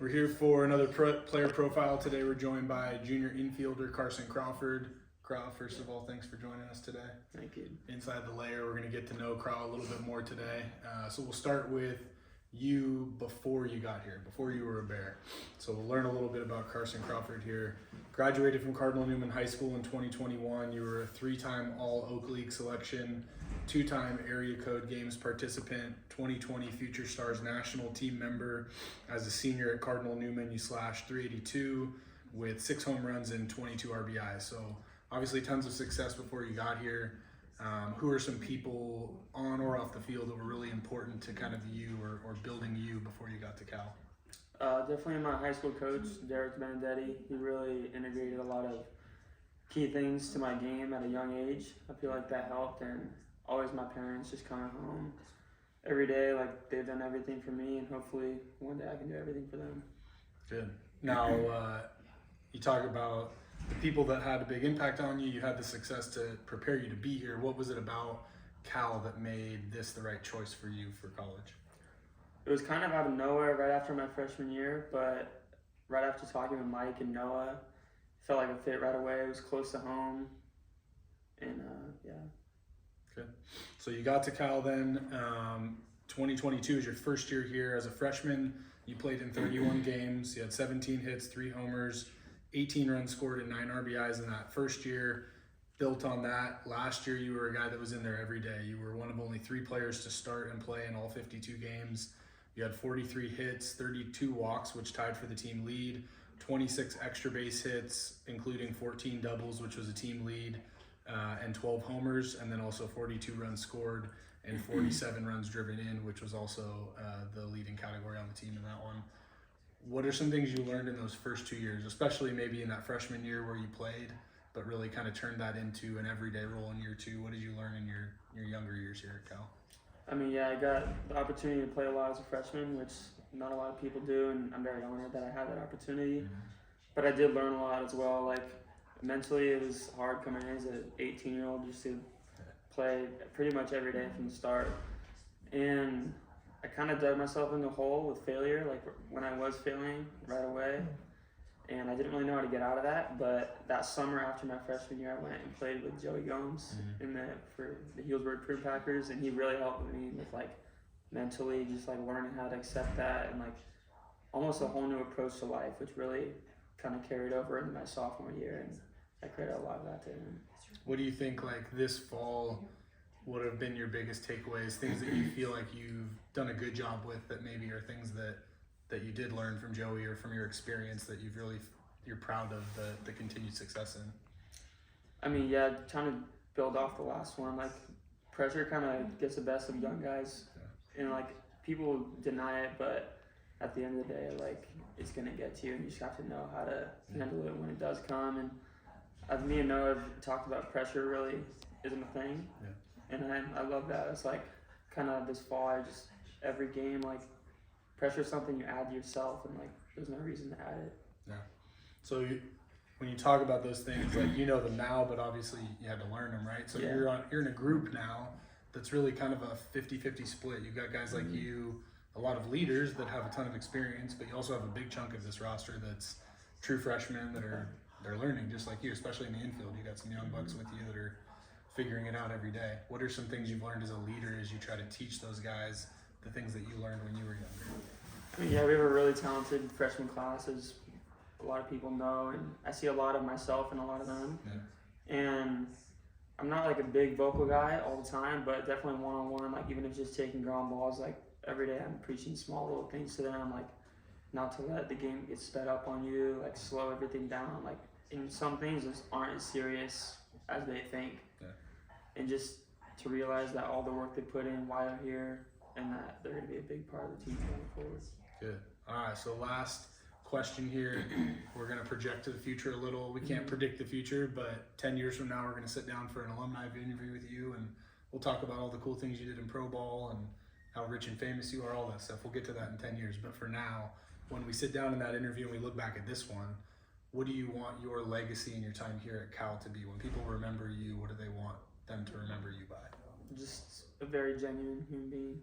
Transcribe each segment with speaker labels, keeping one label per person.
Speaker 1: We're here for another player profile. Today we're joined by junior infielder Carson Crawford. Crow, first of all, thanks for joining us today.
Speaker 2: Thank you.
Speaker 1: Inside the Lair, we're going to get to know Crow a little bit more today. So we'll start with you before you got here, before you were a Bear. So we'll learn a little bit about Carson Crawford here. Graduated from Cardinal Newman High School in 2021. You were a 3-time All-Oak League selection, 2-time Area Code Games participant, 2020 Future Stars National Team member. As a senior at Cardinal Newman, you slashed .382 with 6 home runs and 22 RBIs. So obviously tons of success before you got here. Who are some people on or off the field that were really important to kind of you or building you before you got to Cal?
Speaker 2: Definitely my high school coach, Derek Benedetti. He really integrated a lot of key things to my game at a young age. I feel like that helped, and always my parents just coming home every day, like they've done everything for me, and hopefully one day I can do everything for them.
Speaker 1: Good. Now, you talk about the people that had a big impact on you. You had the success to prepare you to be here. What was it about Cal that made this the right choice for you for college?
Speaker 2: It was kind of out of nowhere right after my freshman year, but right after talking with Mike and Noah, it felt like a fit right away. It was close to home, and yeah.
Speaker 1: Good. So you got to Cal then. 2022 is your first year here as a freshman. You played in 31 games. You had 17 hits, 3 homers, 18 runs scored, and 9 RBIs in that first year. Built on that, last year you were a guy that was in there every day. You were one of only 3 players to start and play in all 52 games. You had 43 hits, 32 walks, which tied for the team lead, 26 extra base hits, including 14 doubles, which was a team lead, and 12 homers, and then also 42 runs scored and 47 runs driven in, which was also the leading category on the team in that one. What are some things you learned in those first 2 years, especially maybe in that freshman year where you played, but really kind of turned that into an everyday role in year 2? What did you learn in your younger years here at Cal?
Speaker 2: I mean, yeah, I got the opportunity to play a lot as a freshman, which not a lot of people do, and I'm very honored that I had that opportunity.
Speaker 1: Mm-hmm.
Speaker 2: But I did learn a lot as well. Like, mentally, it was hard coming in as an 18-year-old just to play pretty much every day from the start. And I kind of dug myself in the hole with failure, like when I was failing right away. And I didn't really know how to get out of that, but that summer after my freshman year, I went and played with Joey Gomes for the Healdsburg Prune Packers, and he really helped me with like mentally just like learning how to accept that and like almost a whole new approach to life, which really kind of carried over into my sophomore year, and I credit a lot of that to him.
Speaker 1: What do you think like this fall would have been your biggest takeaways, things that you feel like you've done a good job with that maybe are things that you did learn from Joey or from your experience that you're proud of the continued success in?
Speaker 2: I mean, yeah, trying to build off the last one, like pressure kind of gets the best of young guys, and like people deny it, but at the end of the day, like it's gonna get to you, and you just have to know how to handle it when it does come. And as me and Noah have talked about, pressure really isn't a thing, and I love that. It's like kind of this fall, I just every game like. Pressure is something you add to yourself, and like there's no reason to add it.
Speaker 1: Yeah. So when you talk about those things, like you know them now, but obviously you had to learn them, right? So you're in a group now that's really kind of a 50-50 split. You've got guys like you, a lot of leaders that have a ton of experience, but you also have a big chunk of this roster that's true freshmen that they're learning just like you, especially in the infield. You got some young bucks with you that are figuring it out every day. What are some things you've learned as a leader as you try to teach those guys the things that you learned when you were younger?
Speaker 2: I mean, yeah, we have a really talented freshman class, as a lot of people know, and I see a lot of myself in a lot of them. Yeah. And I'm not like a big vocal guy all the time, but definitely one-on-one, like even if just taking ground balls, like every day I'm preaching small little things to them, like not to let the game get sped up on you, like slow everything down, like and some things just aren't as serious as they think. Yeah. And just to realize that all the work they put in, why they're here, and that they're going to be a big part of the team going forward.
Speaker 1: Good. All right, so last question here. We're going to project to the future a little. We can't predict the future, but 10 years from now, we're going to sit down for an alumni interview with you, and we'll talk about all the cool things you did in pro ball and how rich and famous you are, all that stuff. We'll get to that in 10 years, but for now, when we sit down in that interview and we look back at this one, what do you want your legacy and your time here at Cal to be? When people remember you, what do they want them to remember you by?
Speaker 2: Just a very genuine human being.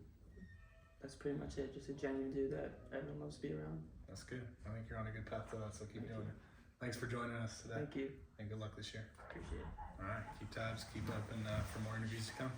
Speaker 2: That's pretty much it. Just a genuine dude that everyone loves to be around.
Speaker 1: That's good. I think you're on a good path to that, so keep doing it. Thanks for joining us today.
Speaker 2: Thank you.
Speaker 1: And good luck this year.
Speaker 2: Appreciate it.
Speaker 1: All right, keep tabs, keep up, and for more interviews to come.